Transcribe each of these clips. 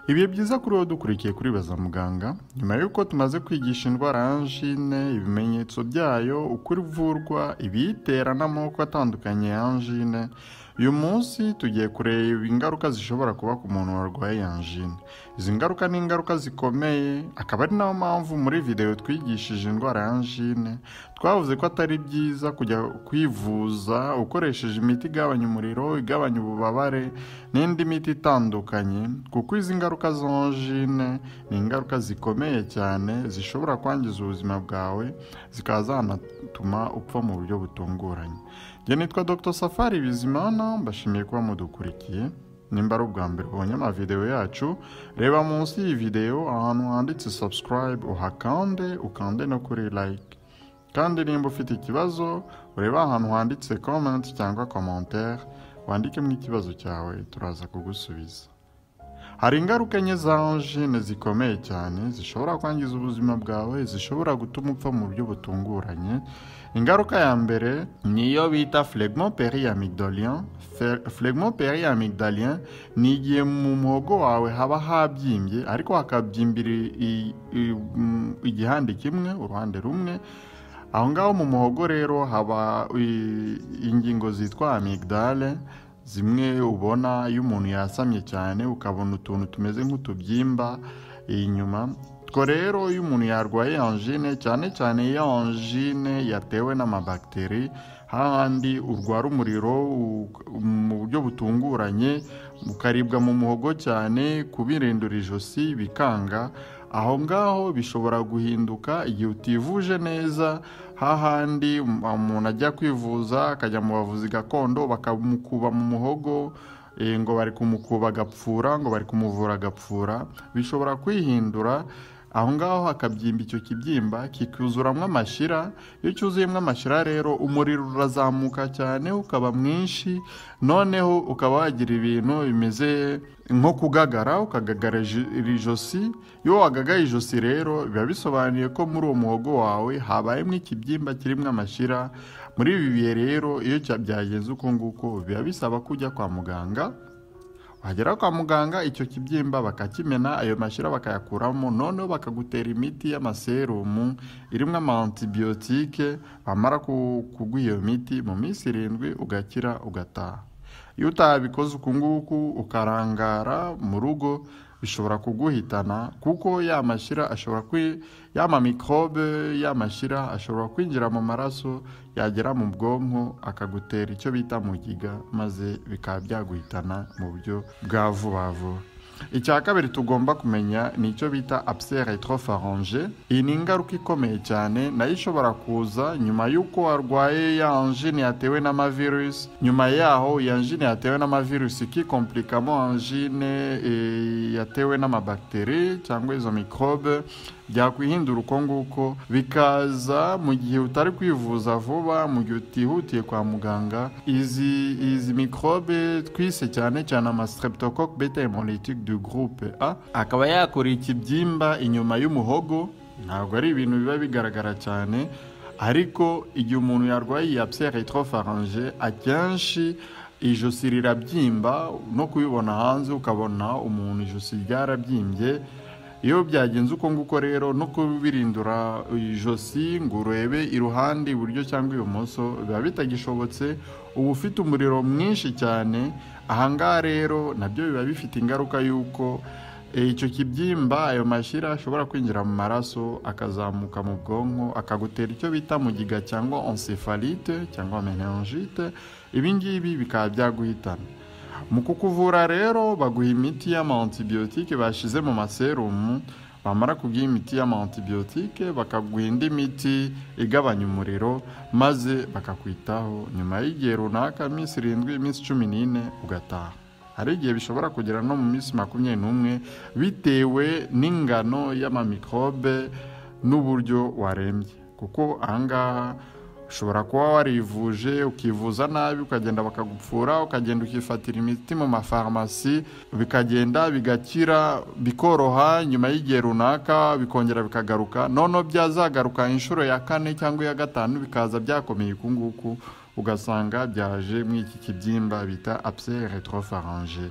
Ibihe byiza kuri wowe dukurikiye kuri Baza Muganga. Nyuma y'uko tumaze kwigisha indwara ya angine, ibimenyetso byayo, uko ivurwa, ibiyitera n'amoko atandukanye ya angine, uyu munsi tugiye kureba ingaruka zishobora kuba ku muntu warwaye angine. Izi ngaruka ni ingaruka zikomeye, akaba ari nayo mpamvu muri video twigishije indwara ya angine twavuze ko atari byiza kujya kwivuza ukoresheje imiti igabanya umuriro, igabanya ububabare n'indi miti itandukanye, kuko izi ngaruka za angine ni ingaruka zikomeye cyane zishobora kwangiza ubuzima bwawe, zikaba zanatuma upfa mu buryo butunguranye. Njye nitwa Dr. Safari Bizimana, mbashimiye kuba mudukurikiye. Nimba ari ubwa mbere ubonye amavideo yacu, reba munsi y'iyi video ahantu handitse subscribe uhakande, ukande no kuri like. Kandi nimba ufite ikibazo, ureba ahantu handitse comment cyangwa commentaire, wandikemo ikibazo cyawe turaza kugusubiza. Hari ingaruka enye za angine zikomeye cyane zishobora kwangiza ubuzima bwawe, zishobora gutuma upfa mu buryo butunguranye. Ingaruka ya mbere niyo bita phlegmon periamygdalien. Phlegmon periamygdalien ni igihe mu muhogo wawe haba habyimbye, ariko hakabyimbira igihande kimwe, uruhande rumwe. Aho ngaho mu muhogo rero haba ingingo zitwa amygdale, zimwe ubona iyo umuntu yasamye cyane ukabona utuntu tumeze nk'utubyimba inyuma. Ko rero iyo umuntu yarwaye angine, cyane cyane iyo angine yatewe n'amabakteri, hahandi urwara umuriro mu buryo butunguranye, ukaribwa mu muhogo cyane, kubirindura ijosi bikanga, aho ngaho bishobora guhinduka igihe utivuje neza. Hahandi umuntu ajya kwivuza akajya mu bavuzi gakondo bakamukuba mu muhogo, ngo bari kumukuba agapfura, ngo bari kumuvura agapfura, bishobora kwihindura aho ngaho hakabyimba icyo kibyimba kikuzuramo amashira. Iyo cyuzuyemo amashira rero umuriro urazamuka cyane ukaba mwinshi, noneho ukaba wagira ibintu bimeze nko kugagara, ukagagara ijosi. Iyo wagagaye ijosi rero biba bisobanuye ko muri uwo muhogo wawe habayemo ikibyimba kirimo amashira. Muri ibi bihe rero iyo byagenze uko nguko biba bisaba kujya kwa muganga. Wagera kwa muganga icyo kibyimba bakakimena, ayo mashira bakayakuramo, noneho bakagutera imiti y'amaserumu irimo antibiyotike. Bamara kuguha iyo miti mu minsi 7 ugakira ugataha. Iyo utabikoze uku nguku ukarangara mu rugo, bishobora kuguhitana, kuko ya mashira ashobora mikrobe y'amashira ashobora kwinjira mu maraso, yagera mu bwonko akagutera icyo bita mugiga, maze bikaba byaguhitana mu buryo bwa vuba vuba. Icya kabiri tugomba kumenya ni icyo bita abcès rétropharyngé. Iyi ni ingaruka ikomeye cyane, nayo ishobora kuza nyuma y'uko warwaye ya angine yatewe n'amavirus. Nyuma yaho ya angine yatewe n'amavirus ikikomplikamo angine yatewe n'amabakteri cyangwa izo mikrobe, byakwihindura uko nguko, bikaza mu gihe utari kwivuza vuba, mu gihe utihutiye kwa muganga. Izi mikrobe twise cyane cyane ama streptocoque beta hémolytique du groupe A, akaba yakora ikibyimba inyuma y'umuhogo. Ntabwo ari ibintu biba bigaragara cyane, ariko igihe umuntu yarwaye abcès rétropharyngé, akenshi ijosi rirabyimba, no kubibona hanze ukabona umuntu ijosi ryarabyimbye. Iyo byagenze uko nguko rero, no kubirindura ijosi ngo urebe iruhande iburyo cyangwa ibumoso biba bitagishobotse, uba ufite umuriro mwinshi cyane. Ahangaha rero nabyo biba bifite ingaruka y'uko icyo kibyimba, ayo mashira ashobora kwinjira mu maraso akazamuka mu bwonko, akagutera icyo bita mugiga cyangwa encéphalite cyangwa meningite. Ibi ngibi bikaba byaguhitana. Mu kukuvura rero baguha imiti y'amantibiyotike bashize mu maserumu. Bamara kuguha imiti y'amantibiyotike bakaguha indi miti igabanya umuriro, maze bakakwitaho. Nyuma y'igihe runaka, iminsi 7, iminsi 14 ugataha. Hari igihe bishobora kugera no mu minsi 21 bitewe n'ingano y'amamikrobe n'uburyo warembye, kuko ahangaha ushobora kuba warivuje ukivuza nabi, ukagenda bakagupfura, ukagenda ukifatira imiti mu mafarmasi, bikagenda bigakira bikoroha. Nyuma y'igihe runaka bikongera bikagaruka, noneho byazagaruka inshuro ya 4 cyangwa ya 5 bikaza byakomeye uku nguku, ugasanga byaje mu iki kibyimba bita abcès rétropharyngé.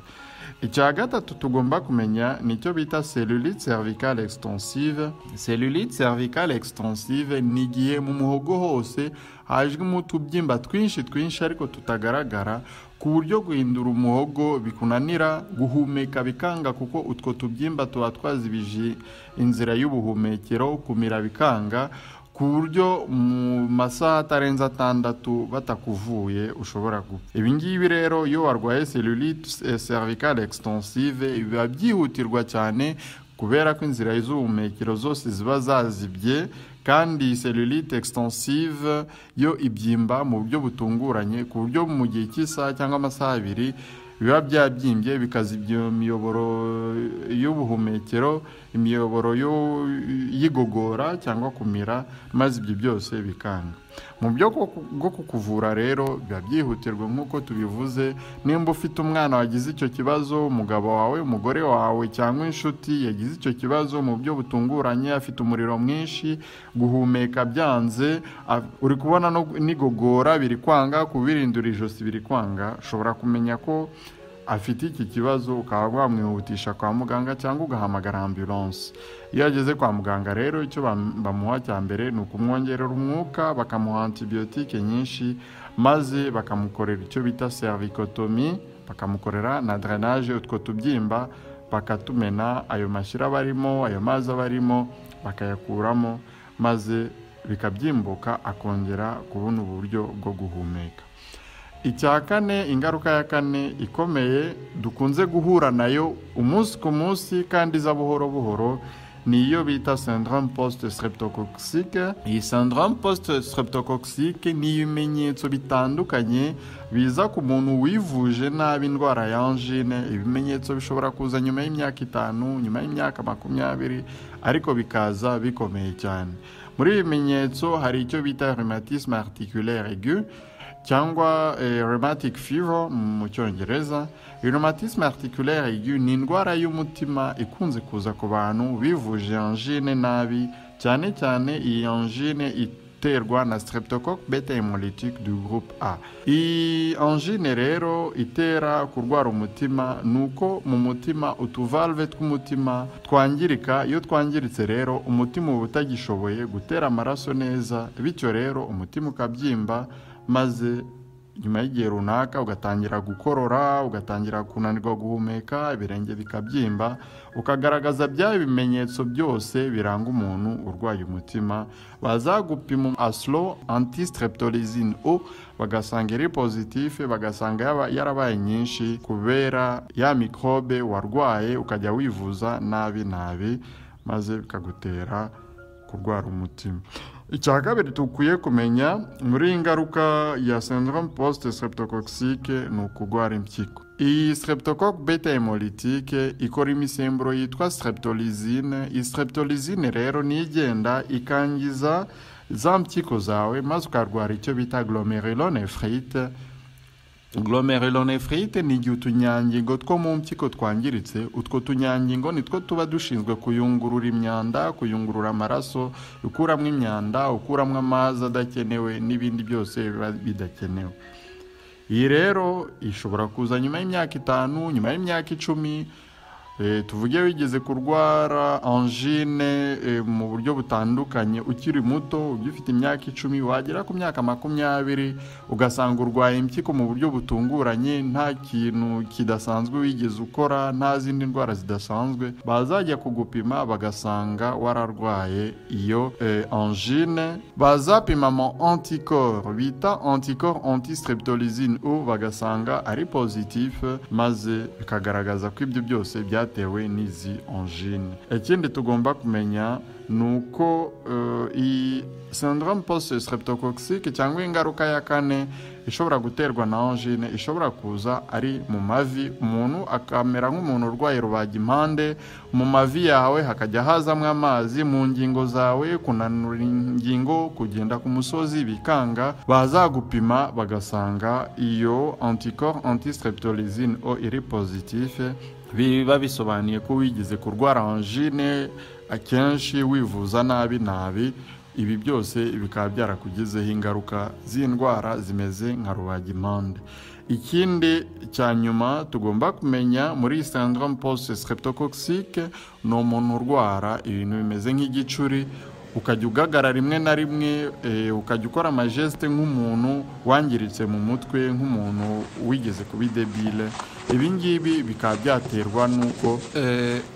icya gatatu tugomba kumenya nicyo bita cellulite cervicale extensive. Cellulite cervicale extensive ni igihe mu muhogo hose hajwemo utubyimba twinshi ariko tutagaragara, ku buryo guhindura umuhogo bikunanira, guhumeka bikanga kuko utwo tubyimba tuba twazibije inzira y'ubuhumekero, kumira bikanga, ku buryo mu masaha atarenze 6 batakuvuye ushobora gupfa. Ibi ngibi rero iyo warwaye cellulite cervicale extensive biba byihutirwa cyane, kubera ko inzira z'ubuhumekero zose ziba zazibye, kandi cellulite extensive yo ibyimba mu buryo butunguranye, ku buryo mu gihe cy'isaha cyangwa amasaha 2 biba byabyimbye bikazibya imiyoboro y'ubuhumekero, imiyoboro y'igogora cyangwa kumira, maze ibyo byose bikanga. Mu byo bwo kukuvura rero biba byihutirwa nk'uko tubivuze. Nimba ufite umwana wagize icyo kibazo, umugabo wawe, umugore wawe cyangwa inshuti yagize icyo kibazo mu buryo butunguranye, afite umuriro mwinshi, guhumeka byanze, uri kubona n'igogora biri kwanga, kubirindura ijosi biri kwanga, ushobora kumenya ko afite iki kibazo, ukaba wamwihutisha kwa muganga cyangwa ugahamagara ambulance. Iyo ageze kwa muganga rero icyo bamuha cya mbere ni ukumwongerera umwuka, bakamuha antibiyotike nyinshi, maze bakamukorera icyo bita cervicotomie, bakamukorera na drainage utwo tubyimba, bakatumena ayo mashyira barimo, ayo mazi barimo bakayakuramo, maze bikabyimbuka akongera kubona uburyo bwo guhumeka. Icya kane, ingaruka ya kane ikomeye dukunze guhura nayo umunsi ku munsi kandi za buhoro buhoro, ni iyo bita syndrome post-streptococcique. Iyi syndrome post-streptococcique ni ibimenyetso bitandukanye biza ku muntu wivuje nabi indwara ya angine. Ibimenyetso bishobora kuza nyuma y'imyaka 5, nyuma y'imyaka 20, ariko bikaza bikomeye cyane. Muri ibi bimenyetso hari icyo bita rhumatisme articulaire aigu cyangwa rheumatic fever mu cyongereza. Rhumatisme articulaire aigu ni indwara y'umutima ikunze kuza ku bantu bivuje angine nabi, cyane cyane iyi angine iterwa na streptococcus beta hemolytique du groupe A. Iyi angine rero itera kurwara umutima, nuko mu mutima utuvalve tw'umutima twangirika. Iyo twangiritse rero umutima uba utagishoboye gutera amaraso neza, bityo rero umutima ukabyimba, maze nyuma y'igihe runaka ugatangira gukorora, ugatangira kunanirwa guhumeka, ibirenge bikabyimba, ukagaragaza bya bimenyetso byose biranga umuntu urwaye umutima. Bazagupima aslo antistreptolysine O, bagasanga iri positif, bagasanga yarabaye nyinshi kubera ya mikrobe warwaye, ukajya wivuza nabi, maze bikagutera kurwara umutima. Icya kabiri tukwiye kumenya muri ingaruka ya syndrome post-streptococcique ni ukugwara impyiko. Iyi streptococcus beta hemolytique ikora imisemburo yitwa streptolysine. Iyi streptolysine rero ni igenda ikangiza za mpyiko zawe, maze ukarwara icyo bita glomerulonephrite. Glomerulonephrite ni igihe utunyangingo two mu mpyiko twangiritse. Utwo tunyangingo nitwo tuba dushinzwe kuyungurura imyanda, kuyungurura amaraso, ukuramo imyanda, ukuramo amazi adakenewe n'ibindi byose biba bidakenewe. Iyi rero ishobora kuza nyuma y'imyaka 5, nyuma y'imyaka 10. Tuvuge wigeze kurwara angine mu buryo butandukanye ukiri muto, ugifite imyaka 10, wagera ku myaka 20 ugasanga urwaye impyiko mu buryo butunguranye, nta kintu kidasanzwe wigeze ukora, nta zindi ndwara zidasanzwe, bazajya kugupima bagasanga wararwaye iyo angine. Bazapima mo anticorps bita anticorps antistreptolysine O, bagasanga ari positif, maze bikagaragaza ko ibyo byose byatewe n'izi angine. Ikindi tugomba kumenya nuko iyi syndrome post-streptococcique cyangwa ingaruka ya kane ishobora guterwa na angine ishobora kuza ari mu mavi. Umuntu akamera nk'umuntu urwaye rubagimpande, mu mavi yawe hakajya hazamwe amazi, mu ngingo zawe kunanura ingingo, kugenda ku musozi bikanga. Bazagupima bagasanga iyo anticorps antistreptolysine O iri positif, biba bisobanuye ko wigeze kurwara angine akenshi wivuza nabi. Ibi byose bikaba byarakugizeho ingaruka z'indwara zimeze nka rubagimpande. ikindi cya nyuma tugomba kumenya muri syndrome post streptococcique ni umuntu urwara ibintu bimeze nk'igicuri ukajya ugagara rimwe na rimwe ukajya ukora amageste nk'umuntu wangiritse mu mutwe nk'umuntu wigeze kuba debile. Ibi ngibi bikaba byaterwa nuko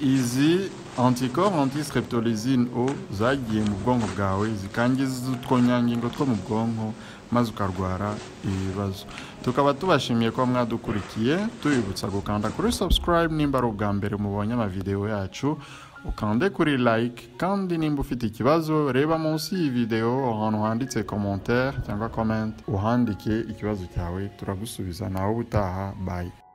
izi anticorps antistreptolysine O zagiye mu bwonko bwawe zikangiza utwonyangingo two mu bwonko maze ukarwara ibibazo. Tukaba tubashimiye ko mwadukurikiye, tubibutsa gukanda kuri subscribe nimba ari ubwa mbere mubonye amavideo yacu, ukande kuri like, kandi nimba ufite ikibazo reba munsi y'iyi video ahantu handitse commentaire cyangwa comment uhandike ikibazo cyawe turagusubiza nawe ubutaha. Bye.